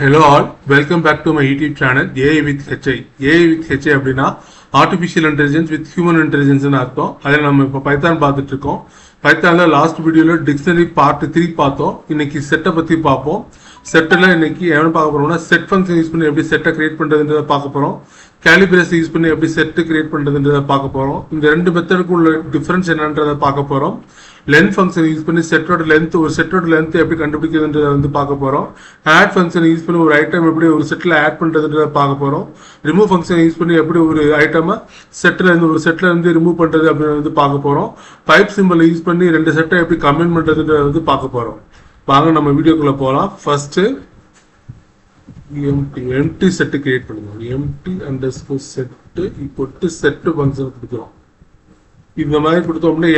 Hello all, welcome back to my YouTube channel AI with HI. AI with HI அப்படின்னா artificial intelligence with human இன்டெலிஜென்ஸ்னு அர்த்தம். அதில் நம்ம இப்போ Python பார்த்துட்டு இருக்கோம். பைத்தானில் லாஸ்ட் வீடியோவில் டிக்ஷனரி பார்ட் 3 பார்த்தோம். இன்னைக்கு செட்டை பற்றி பார்ப்போம். செட்டில் இன்னைக்கு என்ன பார்க்க போறோம்னா செட் ஃபங்க்ஷன் யூஸ் பண்ணி எப்படி செட்டை கிரியேட் பண்ணுறதுன்றதை பார்க்க போகிறோம். கேலிபிரஸ் யூஸ் பண்ணி எப்படி செட்டு கிரியேட் பண்ணுறதுன்றதை பார்க்க போகிறோம். இந்த ரெண்டு மெத்தடுக்கு உள்ள டிஃபரன்ஸ் என்னன்றதை பார்க்க போகிறோம். லென்த் ஃபங்க்ஷன் யூஸ் பண்ணி செட்டோட லென்த் ஒரு செட்டோட லென்த் எப்படி கண்டுபிடிக்கிறதுன்றதை வந்து பார்க்க போகிறோம். ஆட் ஃபங்க்ஷன் யூஸ் பண்ணி ஒரு ஐட்டம் எப்படி ஒரு செட்டில் ஆட் பண்ணுறதுன்றதை பார்க்க போகிறோம். ரிமூவ் ஃபங்க்ஷன் யூஸ் பண்ணி எப்படி ஒரு ஐட்டமை ஒரு செட்டில் இருந்து ரிமூவ் பண்ணுறது அப்படின்னு வந்து பார்க்க போகிறோம். பைப் சிம்பிள் யூஸ் பண்ணி ரெண்டு செட்டை எப்படி கம்பைன் பண்ணுறதுன்றதை வந்து பார்க்க போகிறோம். வாங்க நம்ம வீடியோக்குள்ளே போகலாம். ஃபர்ஸ்ட்டு எம்டி செட்டு கிரியேட் பண்ணுவோம். எம்டி அண்டர்ஸ்கோர் செட்டு இப்போ செட்டு ஃபங்க்ஷன் கொடுக்குறோம். இந்த மாதிரி கொடுத்தோம்னா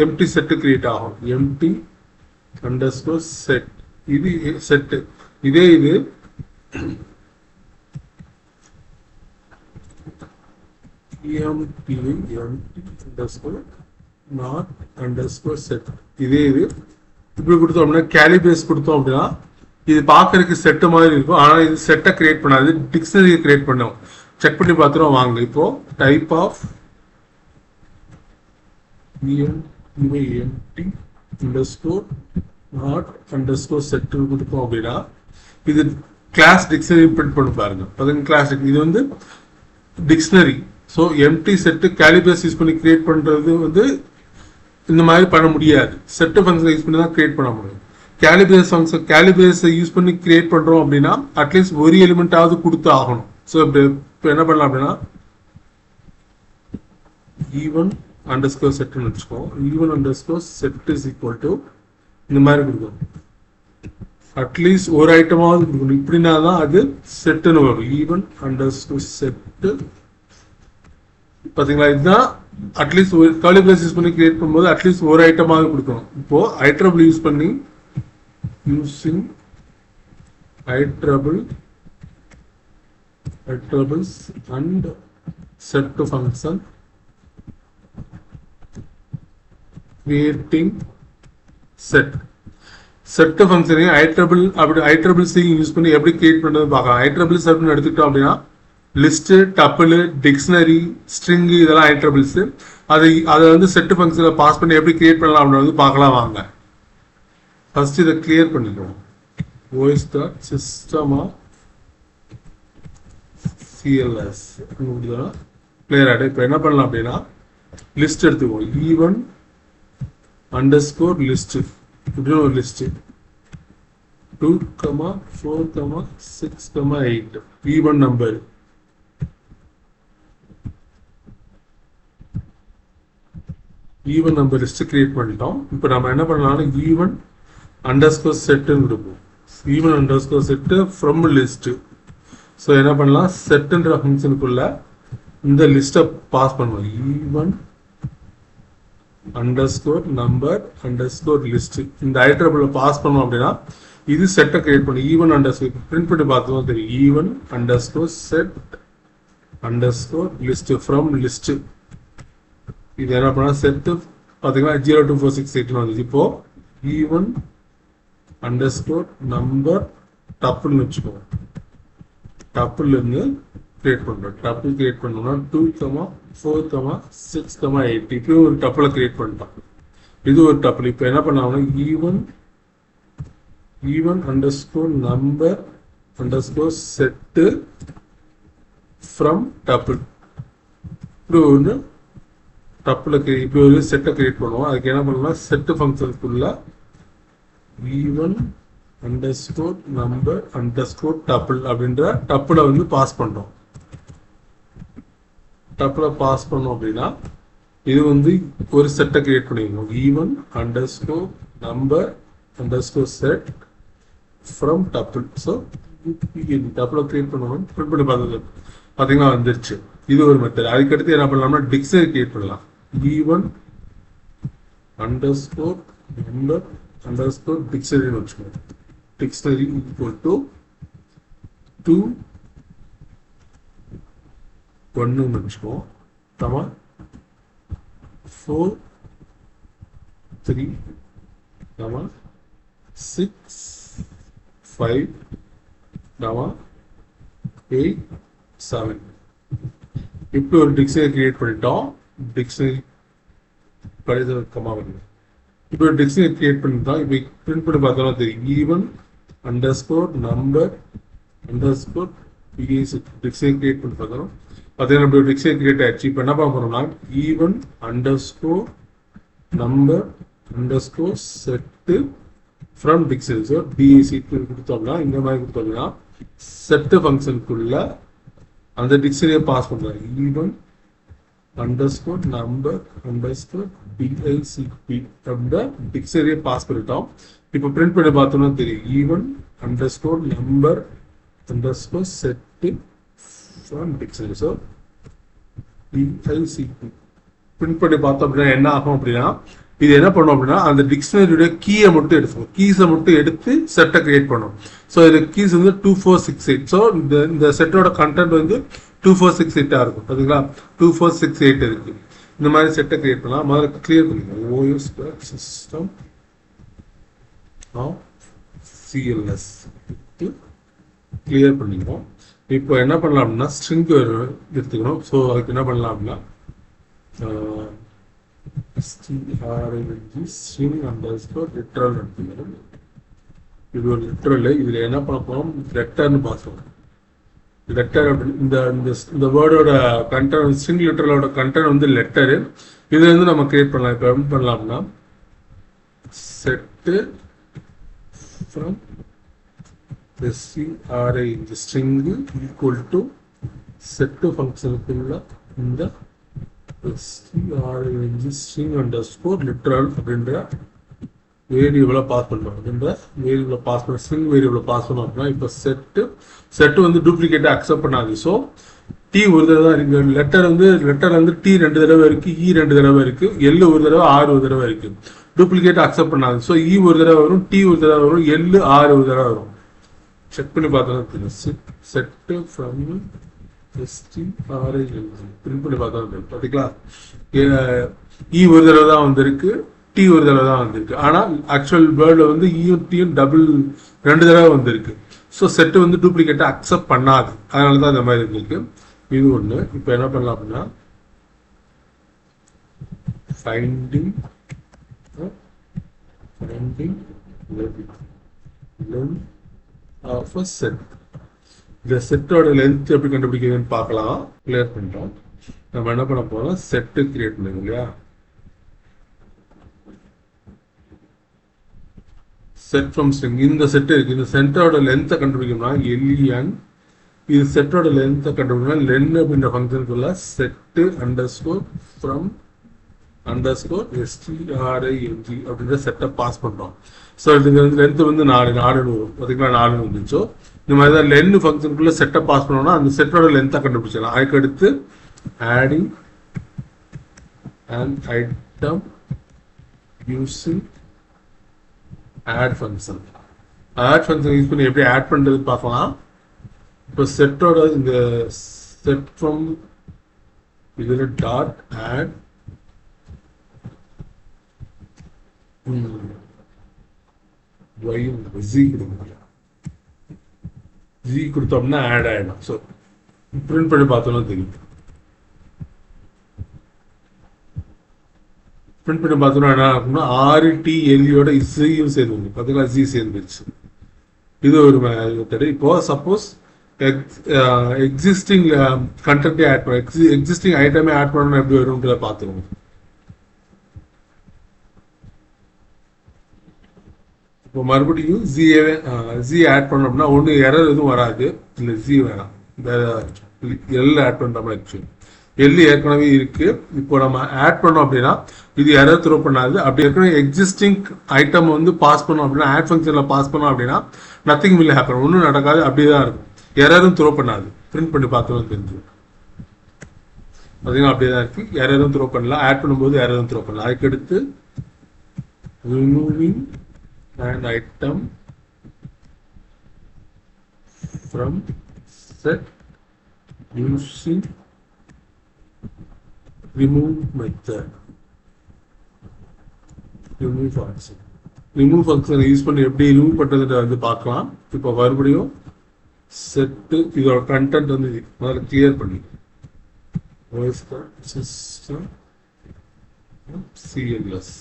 எம்டி செட்டு கிரியேட் ஆகும். எம்டி அண்டர்ஸ்கோர் செட் இது செட்டு. இதே இது empty underscore not underscore set. இதே இது இப்படி கொடுத்தோம்னா கேலிபிரஸ் கொடுத்தோம் அப்படின்னா இது பார்க்கறதுக்கு செட்டு மாதிரி இருக்கும். ஆனால் இது செட்டை கிரியேட் பண்ணாது, டிக்ஷனரியை கிரியேட் பண்ணும். செக் பண்ணி பார்த்துருவோம் வாங்க. இப்போ type of empty underscore not underscore set கொடுத்தோம் அப்படின்னா இது கிளாஸ் டிக்ஷனரி பிரிண்ட் பண்ணி பாருங்க. பார்த்தீங்கன்னா கிளாஸ் இது வந்து dictionary. So empty set curly braces use பண்ணி கிரியேட் பண்றது வந்து இந்த மாதிரி பண்ண முடியாது. செட்டு ஃபங்க்ஷன் யூஸ் பண்ணி தான் கிரியேட் பண்ண முடியும். கேலிபிரஸ் யூஸ் பண்ணி கிரியேட் பண்றோம் அப்படின்னா அட்லீஸ்ட் ஒரு எலிமெண்டாவது கொடுத்து ஆகணும். ஸோ இப்போ என்ன பண்ணலாம் அப்படின்னா ஈவன் அண்டர்ஸ்கோர் செட்னு வச்சுக்கோம். Even underscore set is equal to இந்த மாதிரி கொடுக்கணும். அட்லீஸ்ட் ஒரு ஐட்டமாவது கொடுக்கணும். இப்படின்னா தான் அது செட்டுன்னு வரும். ஈவன் அண்டர்ஸ்கோர் செட்டு பாத்தீங்களா? இதுதான் அட்லீஸ்ட் ஒரு கேலிபிரஸ் யூஸ் பண்ணி கிரியேட் பண்ணும்போது அட்லீஸ்ட் ஒரு ஐட்டமாவது கொடுக்கணும். இப்போ ஐட்ரபிள் யூஸ் பண்ணி using iterable and set function creating set ஃபங்க்ஷனை ஐட்ரபிள் சி யூஸ் பண்ணி எப்படி கிரியேட் பண்றது பார்க்கலாம். ஐட்ரபிள்ஸ் அப்படின்னு எடுத்துக்கிட்டோம் அப்படின்னா லிஸ்ட், டப்பிள், டிக்ஷனரி, ஸ்ட்ரிங் இதெல்லாம் ஐட்ரபிள்ஸ். அதை வந்து செட் ஃபங்க்ஷனை பாஸ் பண்ணி எப்படி கிரியேட் பண்ணலாம் அப்படின்னு வந்து பார்க்கலாம் வாங்க. ஃபர்ஸ்ட் இதை கிளியர் பண்ணிடுவோம். os.system of cls கிளியர் ஆகிடும். இப்போ என்ன பண்ணலாம் அப்படின்னா லிஸ்ட் எடுத்துக்குவோம். ஈவன் அண்டர்ஸ்கோர் லிஸ்ட் இப்படின்னு ஒரு list 2, 4, 6, 8 even number. Even number list create பண்ணிட்டோம். இப்போ நம்ம என்ன பண்ணலாம்னா ஈவன் அண்டர்ஸ்கோர் செட்டுன்னு இருக்கும். Even underscore set from list. So என்ன பண்ணலாம், செட்டுன்ற ஃபங்க்ஷனுக்குள்ள இந்த லிஸ்ட்டை பாஸ் பண்ணுவோம். Even underscore number underscore list இந்த ஐட்ரபிள் பாஸ் பண்ணோம் அப்படின்னா இது செட்டை கிரியேட் பண்ணும். ஈவன் அண்டர்ஸ்கோர் பிரிண்ட் பண்ணி பார்த்தோம் தெரியும். Even underscore set underscore list from list. இது என்ன பண்ணா செட்டு பார்த்தீங்கன்னா 0, 2, 4, 6, 8 வந்துச்சு. இப்போ ஈவன் அண்டர்ஸ்கோர் நம்பர் டப்புள்னு வச்சுக்கோங்க. டப்புள் இருந்து கிரியேட் பண்றோம். டப்புள் கிரியேட் பண்ணோம்னா 2, 4, 6, 8 இப்படி ஒரு டப்புளை கிரியேட் பண்ணிட்டோம். இது ஒரு டப்புள். இப்போ என்ன பண்ணாங்கன்னா even underscore number underscore set from tuple இப்படி ஒன்று டப்புளுக்கு இப்படி ஒரு செட்டை கிரியேட் பண்ணுவோம். அதுக்கு என்ன பண்ணலாம், செட்டு ஃபங்க்ஷனுக்குள்ள even underscore number underscore tuple அப்படின்ற டப்புளை வந்து பாஸ் பண்றோம். டப்புளை பாஸ் பண்ணோம் அப்படின்னா இது வந்து ஒரு செட்டை கிரியேட் பண்ணிக்கணும். Even underscore number underscore set from tuple. So டப்புளை கிரியேட் பண்ணுவோம். பிரிண்ட் பண்ணி பார்த்தீங்கன்னா வந்துருச்சு. இது ஒரு மெத்தட். அதுக்கடுத்து என்ன பண்ணலாம்னா டிக்ஷனரி கிரியேட் பண்ணலாம். Even underscore number underscore dictionary வச்சுக்கோங்க. டிக்ஷனரி ஈக்குவல் டு 2, 1 வச்சுக்கோம். 4, 3, 6, 5, comma 8 7 இப்படி ஒரு டிக்ஷனரி கிரியேட் பண்ணிட்டோம். டிக்ஷனரி கடைசி கமா வருது. இப்போ ஒரு டிக்ஷனரி கிரியேட் பண்ணிட்டோம். இப்போ பிரிண்ட் பண்ணி பார்த்தோம்னா தெரியும் even underscore number underscore P S dictionary create பண்ணி பார்த்தோம். பார்த்தீங்கன்னா இப்படி ஒரு டிக்ஷனரி கிரியேட் ஆயிடுச்சு. இப்போ என்ன பார்க்க போறோம்னா even underscore number underscore set from dictionary. So DAC கொடுத்தோம்னா இந்த மாதிரி கொடுத்தோம்னா செட்டு ஃபங்க்ஷனுக்குள்ள அந்த டிக்ஷனரியை பாஸ் பண்றாங்க. Even underscore number underscore DICP அப்படின்ற டிக்ஷனரியை பாஸ் பண்ணிட்டோம். இப்போ பிரிண்ட் பண்ணி பார்த்தோம்னா தெரியும் even underscore number underscore set from dictionary. So DICP print பண்ணி பார்த்தோம் அப்படின்னா என்ன ஆகும் அப்படின்னா இது என்ன பண்ணும் அப்படின்னா அந்த டிக்ஷனரியோட கீயை மட்டும் எடுத்துக்கும். கீஸை மட்டும் எடுத்து செட்டை கிரியேட் பண்ணும். ஸோ இது கீஸ் வந்து 2468. ஸோ இந்த செட்டோட கண்டென்ட் வந்து 2468 இருக்கும். பார்த்தீங்களா 2468 இருக்கு. இந்த மாதிரி செட்டை கிரியேட் பண்ணலாம். முதல்ல கிளியர் பண்ணிக்கோங்க. ஓஎஸ் சிஸ்டம் சிஎல்எஸ் கிளியர் பண்ணிக்கணும். இப்போ என்ன பண்ணலாம் அப்படின்னா ஸ்ட்ரிங் எடுத்துக்கணும். ஸோ அதுக்கு என்ன பண்ணலாம் அப்படின்னா string underscore literal எடுத்துக்கணும். இது ஒரு லிட்டரல். இதுல என்ன பண்ண போறோம் லெட்டர்னு பாஸ் பண்ணுவோம். லெட்டர் இந்த வேர்டோட கண்டென்ட் ஸ்ட்ரிங் லிட்டரலோட கண்டென்ட் வந்து லெட்டரு. இது வந்து நம்ம கிரியேட் பண்ணலாம். இப்போ என்ன பண்ணலாம்னா செட்டு ஃப்ரம் string இந்த ஸ்ட்ரிங் ஈக்குவல் டு செட்டு ஃபங்க்ஷனுக்குள்ள இந்த string underscore literal அப்படின்ற வேரியபிளை பாஸ் பண்ணுறோம். அப்படின்ற வேரியபிளை பாஸ் பண்ண ஸ்ட்ரிங் வேரியபிளை பாஸ் பண்ணோம் அப்படின்னா இப்போ செட்டு வந்து டூப்ளிகேட்டை அக்செப்ட் பண்ணாது. ஸோ டி ஒரு தடவை தான் இருக்கு. லெட்டர் வந்து டி 2 தடவை இருக்கு, இ 2 தடவை இருக்கு, எல் ஒரு தடவை, ஆர் ஒரு தடவை இருக்கு. டூப்ளிகேட் அக்செப்ட் பண்ணாது. ஸோ இ ஒரு தடவை வரும், டி ஒரு தடவை வரும், எல் ஆர் ஒரு தடவை வரும். செக் பண்ணி பார்த்தோம்னா தெரியும் செட்டு ஃப்ரம் பிரிண்ட் பண்ணி பார்த்தா பார்த்தீங்களா இ ஒரு தடவை தான் வந்திருக்கு, டி ஒரு தடவை தான் வந்திருக்கு. ஆனால் ஆக்சுவல் வேர்டில் வந்து இயும் டியும் டபுள் 2 தடவை வந்திருக்கு. ஸோ செட்டு வந்து டூப்ளிகேட்டை அக்செப்ட் பண்ணாது. அதனால தான் இந்த மாதிரி இருக்கு. இது ஒன்று. இப்போ என்ன பண்ணலாம் அப்படின்னா finding length of a set. இந்த செட்டோட லென்த் எப்படி கண்டுபிடிக்கிறதுன்னு பார்க்கலாம். கிளியர் பண்ணிட்டோம். நம்ம என்ன பண்ண போறோம் செட்டு கிரியேட் பண்ணுங்க இல்லையா. செட் ஃப்ரம் ஸ்ட்ரிங் இந்த செட் இருக்கு. இந்த செட்டோட லென்த்தை கண்டுபிடிக்கணும்னா எல்இஎன். இது செட்டோட லென்த்தை கண்டுபிடிக்கணும். லென் அப்படின்ற ஃபங்க்ஷனுக்குள்ள set underscore from underscore string அப்படின்ற செட்டை பாஸ் பண்றோம். ஸோ இதுக்கு வந்து லென்த் வந்து 4 வரும். பார்த்தீங்களா 4 வந்துச்சோ. இந்த மாதிரி தான் லென் ஃபங்க்ஷனுக்குள்ள செட்டை பாஸ் பண்ணோம்னா அந்த செட்டோட லென்த்தை கண்டுபிடிச்சிடலாம். அதுக்கு அடுத்து adding and item using add function. Add function use பண்ணி எப்படி ஆட் பண்றது பார்க்கலாம். இப்போ செட்டோட இந்த செட் ஃப்ரம் இதில் டாட் ஆட் ஜி கொடுத்தோம்னா ஆட் ஆயிடும். ஸோ பிரிண்ட் பண்ணி பார்த்தோம்னா தெரியும். பிரிண்ட் பண்ணி பார்த்தோம்னா என்ன ஆகும்னா RTLEயோட இசையும் சேர்ந்து பார்த்தீங்களா ஜி சேர்ந்துருச்சு. இது ஒரு மெத்தட். இப்போ சப்போஸ் எக்ஸிஸ்டிங் கண்டென்ட்டே ஆட் பண்ண எக்ஸிஸ்டிங் ஐட்டமே ஆட் பண்ணணும் எப்படி வரும்ன்றத பார்த்துருவோம். இப்போ மறுபடியும் ஜி ஆட் பண்ணோம்னா ஒன்று எரர் எதுவும் வராது. இல்லை ஜி வேணாம், இந்த எல் ஆட் பண்ணுற மாதிரி எல் ஏற்கனவே இருக்கு. இப்போ நம்ம ஆட் பண்ணோம் அப்படின்னா இது எரர் த்ரோ பண்ணாது. அப்படி ஏற்கனவே எக்ஸிஸ்டிங் ஐட்டம் வந்து பாஸ் பண்ணோம் அப்படின்னா ஆட் ஃபங்க்ஷன்ல பாஸ் பண்ணோம் அப்படின்னா நத்திங் வில் ஹேப்பன், ஒன்றும் நடக்காது, அப்படியே தான் இருக்கும். எரரும் த்ரோ பண்ணாது. பிரிண்ட் பண்ணி பார்த்தோம் தெரிஞ்சு பார்த்தீங்கன்னா அப்படியே தான் இருக்கு. எரரும் த்ரோ பண்ணலாம், ஆட் பண்ணும்போது எரரும் த்ரோ பண்ணலாம். அதுக்கடுத்து removing and item from set using remove method. remove function use பண்ணி எப்படி ரிமூவ் பண்றதுன்ற வந்து பார்க்கலாம். இப்போ மறுபடியும் செட்டு இதோட கண்டென்ட் வந்து முதல்ல கிளியர் பண்ணி சிஸ்டம் சிஎல்எஸ்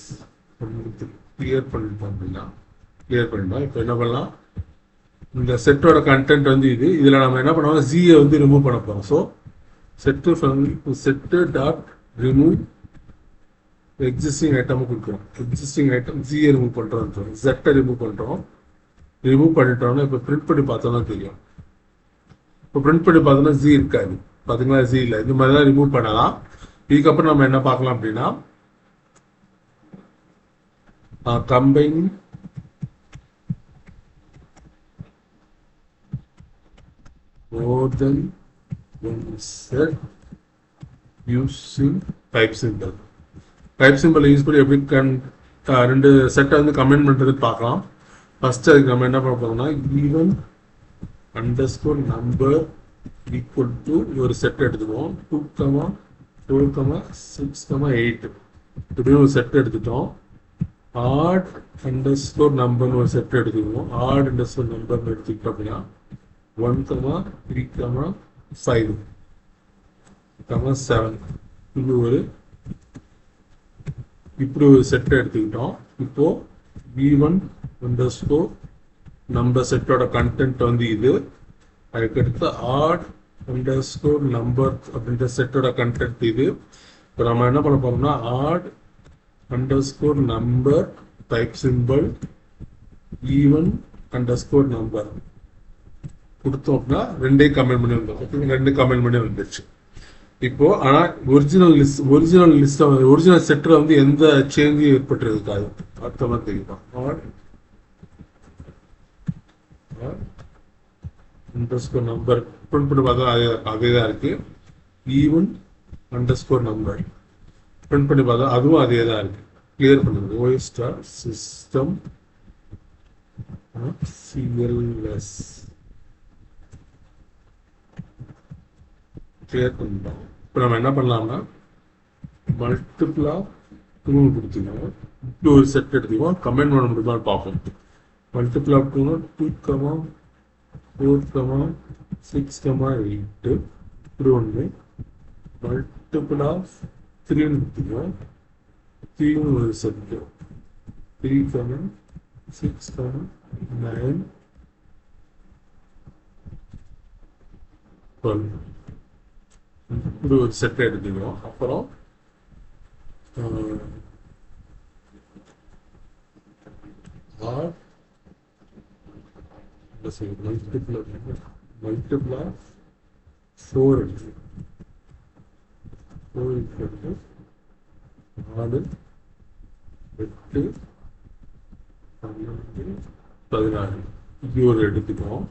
கிளியர் பண்ணிட்டோம் அப்படின்னா கிளியர் பண்ணிட்டோம். இப்போ என்ன பண்ணலாம், இந்த செட்டோட கண்டென்ட் வந்து இதில் நம்ம என்ன பண்ணுவோம், ஜியை வந்து ரிமூவ் பண்ண போகிறோம். So set dot remove existing item கொடுக்குறோம். எக்ஸிஸ்டிங் ஐட்டம் ஜியை ரிமூவ் பண்ணுறோம், செட்டை ரிமூவ் பண்ணுறோம். ரிமூவ் பண்ணிட்டோம்னா இப்போ பிரிண்ட் பண்ணி பார்த்தோம்னா தெரியும். இப்போ பிரிண்ட் பண்ணி பார்த்தோம்னா ஜி இருக்காது, பார்த்தீங்களா, ஜி இல்லை. இந்த மாதிரி தான் ரிமூவ் பண்ணலாம். இதுக்கப்புறம் நம்ம என்ன பார்க்கலாம் அப்படின்னா, combine more than one set using type symbol. Type simple use பண்ணி எப்படி ரெண்டு செட்டை வந்து கமெண்ட் பண்ணுறது பார்க்கலாம். ஃபர்ஸ்ட் அதுக்கு நம்ம என்ன பண்ண போறோம்னா, even underscore number equal to ஒரு செட் எடுத்துக்குவோம். 2, 4, 6, 8 இப்படின்னு ஒரு செட் எடுத்துட்டோம். ஆட் அண்டர்ஸ்கோர் நம்பர்னு ஒரு செட் எடுத்துக்குவோம். ஆட் அண்டர்ஸ்கோர் நம்பர்னு எடுத்துக்கிட்டோம் அப்படின்னா 1, 3, 5, 7 இது ஒரு இப்படி ஒரு செட் எடுத்துக்கிட்டோம். இப்போ v1 அண்டர்ஸ்கோர் நம்பர் செட்டோட கண்டென்ட் வந்து இது. அதுக்கடுத்து ஆட் அண்டர்ஸ்கோர் நம்பர் அப்படின்ற செட்டோட கண்டென்ட் இது. இப்போ நம்ம என்ன பண்ண போறோம்னா, add underscore number type simple v1 underscore number கொடுத்தோம்னா ரெண்டே கமெண்ட் பண்ணி வந்தோம். ரெண்டு கமெண்ட் பண்ணி வந்துச்சு. இப்போ ஆனா ஒரிஜினல் செட்ல வந்து எந்த சேஞ்சும் ஏற்பட்டிருக்காது. அர்த்தமா தெரியுமா, அண்டர்ஸ்கோர் நம்பர் பிரிண்ட் பண்ணி பார்த்தா அதேதான் இருக்கு. ஈவன் அண்டர்ஸ்கோர் நம்பர் பிரிண்ட் பண்ணி பார்த்தா அதுவும் அதே தான் இருக்கு. கிளியர் பண்ணுங்க. OS star system CLS clear பண்ணிட்டோம். இப்போ நம்ம என்ன பண்ணலாம்னா, மல்டிபிளா 2 கொடுத்துக்கோம். இப்படி ஒரு செட் எடுத்துக்குவோம். கமெண்ட் பண்ண முடியுமான்னு பார்ப்போம். மல்டிபிளா 2, 4, 6, 8 இப்படி ஒன்று. மல்டிபிளா 3 எடுத்துக்குவோம். 3 ஒரு செட்டு. 3, 6, 9, 12 இப்படி ஒரு செட்டை எடுத்துக்கிறோம். அப்புறம் மல்டிப்ளா 4 எடுத்து 4 4, 8, 12, 16 இப்படி ஒரு எடுத்துக்கிறோம்.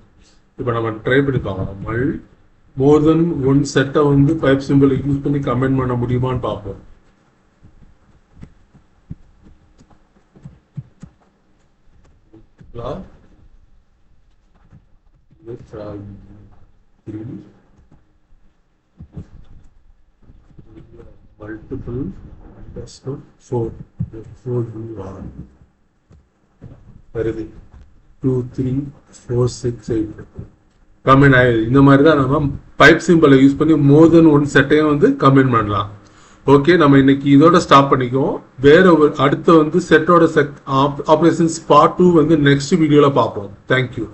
இப்போ நம்ம ட்ரை பண்ணி பார்க்கலாம். மோர் தென் ஒன் செட்டை வந்து பைப் சிம்பிள் யூஸ் பண்ணி கமெண்ட் பண்ண முடியுமான்னு பார்ப்போம். மல்டிபிள் 4 வருது. 2, 3, 4, 6, 8 கமெண்ட் ஆயிடுது. இந்த மாதிரி தான் நம்ம பைப் சிம்பிளை யூஸ் பண்ணி மோர் தென் ஒன் செட்டையும் வந்து கமெண்ட் பண்ணலாம். ஓகே, நம்ம இன்னைக்கு இதோட ஸ்டாப் பண்ணிக்குவோம். வேற ஒரு அடுத்த வந்து செட்டோட ஆப்ரேஷன்ஸ் பார்ட் 2 வந்து நெக்ஸ்ட் வீடியோல பார்ப்போம். தேங்க்யூ.